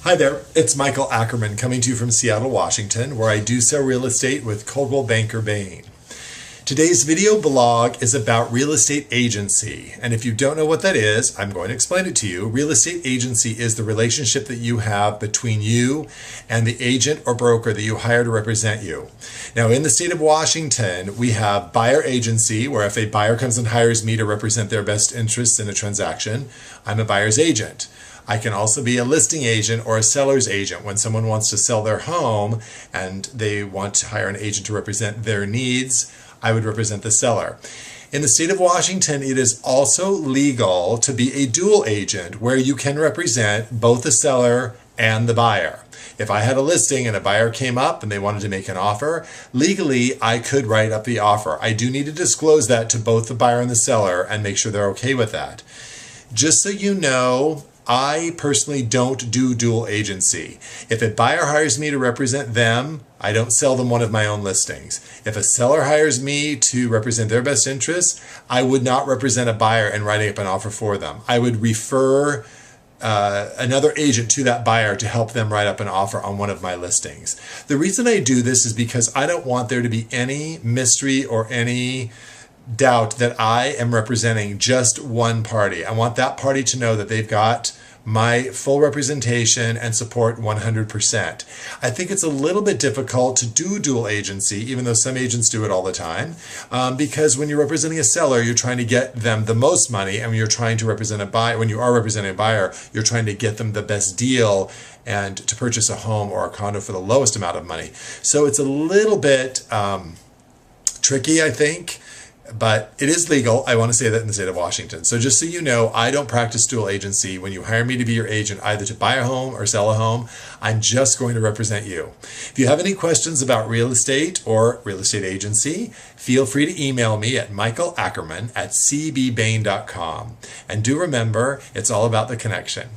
Hi there, it's Michael Ackerman coming to you from Seattle, Washington, where I do sell real estate with Coldwell Banker Bain. Today's video blog is about real estate agency, and if you don't know what that is, I'm going to explain it to you. Real estate agency is the relationship that you have between you and the agent or broker that you hire to represent you. Now, in the state of Washington, we have buyer agency, where if a buyer comes and hires me to represent their best interests in a transaction, I'm a buyer's agent. I can also be a listing agent or a seller's agent when someone wants to sell their home and they want to hire an agent to represent their needs. I would represent the seller. In the state of Washington, it is also legal to be a dual agent where you can represent both the seller and the buyer. If I had a listing and a buyer came up and they wanted to make an offer, legally I could write up the offer. I do need to disclose that to both the buyer and the seller and make sure they're okay with that. Just so you know, I personally don't do dual agency. If a buyer hires me to represent them, I don't sell them one of my own listings. If a seller hires me to represent their best interests, I would not represent a buyer and writing up an offer for them. I would refer another agent to that buyer to help them write up an offer on one of my listings. The reason I do this is because I don't want there to be any mystery or any doubt that I am representing just one party. I want that party to know that they've got my full representation and support 100%. I think it's a little bit difficult to do dual agency, even though some agents do it all the time, because when you're representing a seller, you're trying to get them the most money, and when you're trying to represent a buyer, when you are representing a buyer, you're trying to get them the best deal and to purchase a home or a condo for the lowest amount of money. So it's a little bit tricky, I think. But it is legal. I want to say that in the state of Washington. So just so you know, I don't practice dual agency. When you hire me to be your agent, either to buy a home or sell a home, I'm just going to represent you. If you have any questions about real estate or real estate agency, feel free to email me at michaelackerman@cbbain.com. And do remember, it's all about the connection.